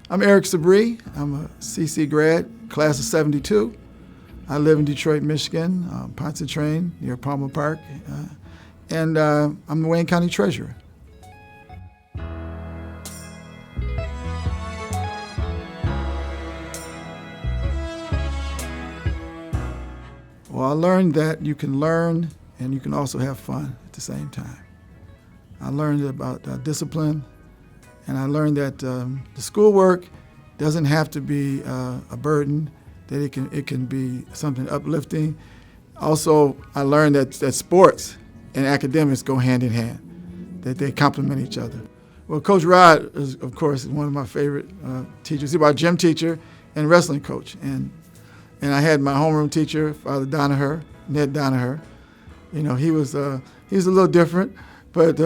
I'm Eric Sabree. I'm a CC grad, class of '72. I live in Detroit, Michigan, Pontchartrain, near Palmer Park, and I'm the Wayne County Treasurer. Well, I learned that you can learn and you can also have fun at the same time. I learned about discipline, and I learned that the schoolwork doesn't have to be a burden, that it can be something uplifting. Also, I learned that sports and academics go hand in hand, that they complement each other. Well, Coach Rod is, of course, one of my favorite teachers. He was our gym teacher and wrestling coach. And I had my homeroom teacher, Father Donaher, Ned Donaher. You know, he was a little different, but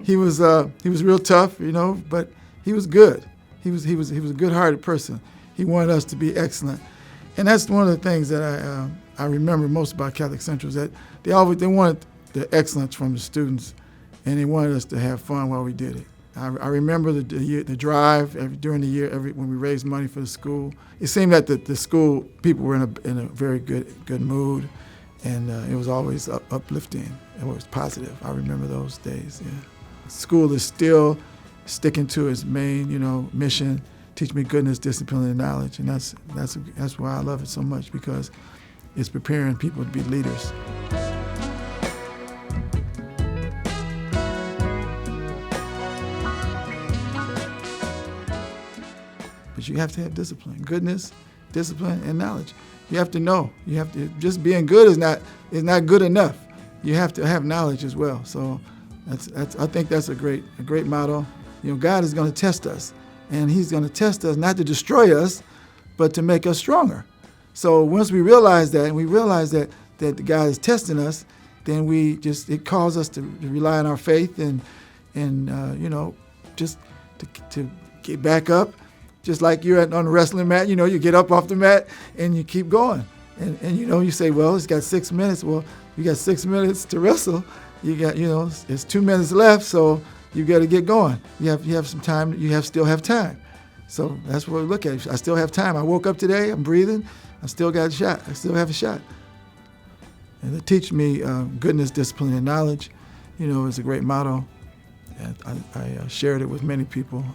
he was real tough, you know, but he was good. He was a good-hearted person. He wanted us to be excellent. And that's one of the things that I remember most about Catholic Central, is that they wanted the excellence from the students, and they wanted us to have fun while we did it. I remember the drive during the year, when we raised money for the school. It seemed that the school people were in a very good mood, and it was always uplifting. It was positive. I remember those days. Yeah, school is still sticking to its main, mission: teach me goodness, discipline, and knowledge. And that's why I love it so much, because it's preparing people to be leaders. But you have to have discipline, goodness, discipline, and knowledge. You have to know. You have to, just being good is not good enough. You have to have knowledge as well. So I think that's a great motto. God is going to test us, and He's going to test us not to destroy us, but to make us stronger. So once we realize that, and we realize that God is testing us, then it calls us to rely on our faith and just to get back up. Just like you're on the wrestling mat, you get up off the mat and you keep going. And you say, well, it's got 6 minutes. Well, you got 6 minutes to wrestle. You got, it's 2 minutes left, so you got to get going. You have some time. You still have time. So that's what we look at. I still have time. I woke up today. I'm breathing. I still got a shot. I still have a shot. And it teach me goodness, discipline, and knowledge. It's a great motto. And I shared it with many people.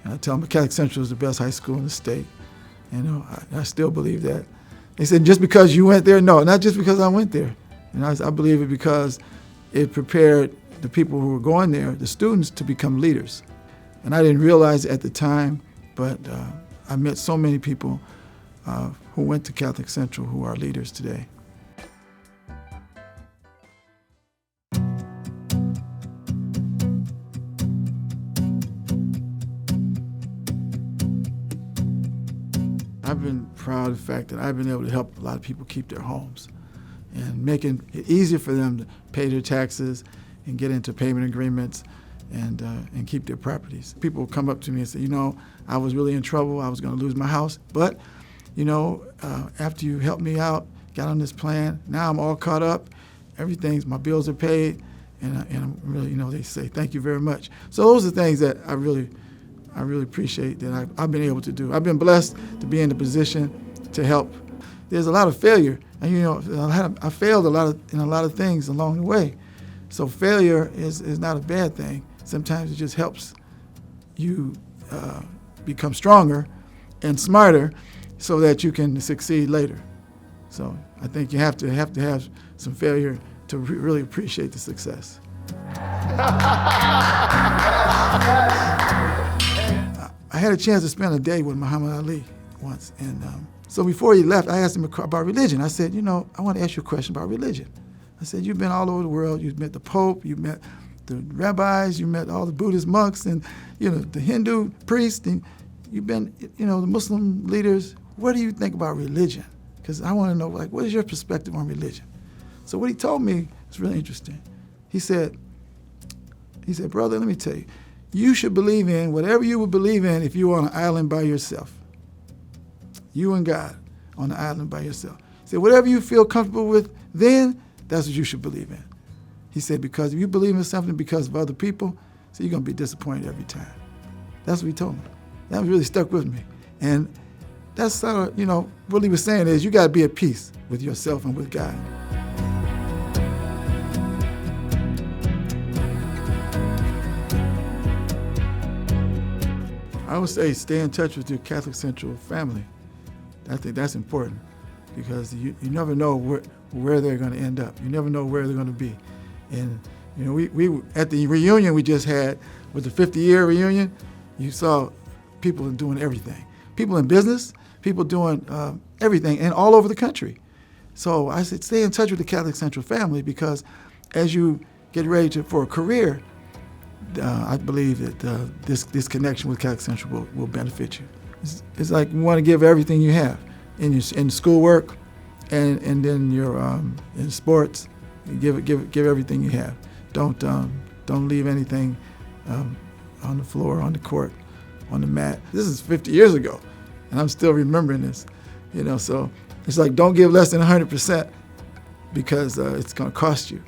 And I tell them Catholic Central is the best high school in the state. I still believe that. They said, just because you went there? No, not just because I went there. I believe it because it prepared the people who were going there, the students, to become leaders. And I didn't realize it at the time, but I met so many people who went to Catholic Central who are leaders today. I've been proud of the fact that I've been able to help a lot of people keep their homes and making it easier for them to pay their taxes and get into payment agreements and keep their properties. People will come up to me and say, I was really in trouble. I was going to lose my house. But, after you helped me out, got on this plan, now I'm all caught up. My bills are paid. And I'm really, they say, thank you very much. So those are things that I really appreciate that I've been able to do. I've been blessed to be in the position to help. There's a lot of failure, and I failed in a lot of things along the way. So failure is not a bad thing. Sometimes it just helps you become stronger and smarter, so that you can succeed later. So I think you have to have some failure to really appreciate the success. I had a chance to spend a day with Muhammad Ali once, and so before he left, I asked him about religion. I said, I want to ask you a question about religion. I said, you've been all over the world. You've met the Pope, you've met the rabbis, you met all the Buddhist monks, and the Hindu priests, and you've been, the Muslim leaders. What do you think about religion? Because I want to know, what is your perspective on religion? So what he told me is really interesting. He said, brother, let me tell you. You should believe in whatever you would believe in if you were on an island by yourself. You and God. on the island by yourself. He said, whatever you feel comfortable with then, that's what you should believe in. He said, because if you believe in something because of other people, so you're going to be disappointed every time. That's what he told me. That really stuck with me. And that's sort of, what he was saying is you got to be at peace with yourself and with God. I would say stay in touch with your Catholic Central family. I think that's important because you never know where they're going to end up. You never know where they're going to be. And we at the reunion we just had, with the 50-year reunion, you saw people doing everything. People in business, people doing everything, and all over the country. So I said, stay in touch with the Catholic Central family because as you get ready for a career, I believe that this connection with Catholic Central will benefit you. It's like you want to give everything you have in schoolwork, and then your in sports. You give everything you have. Don't leave anything on the floor, on the court, on the mat. This is 50 years ago, and I'm still remembering this. So it's like don't give less than 100% because it's going to cost you.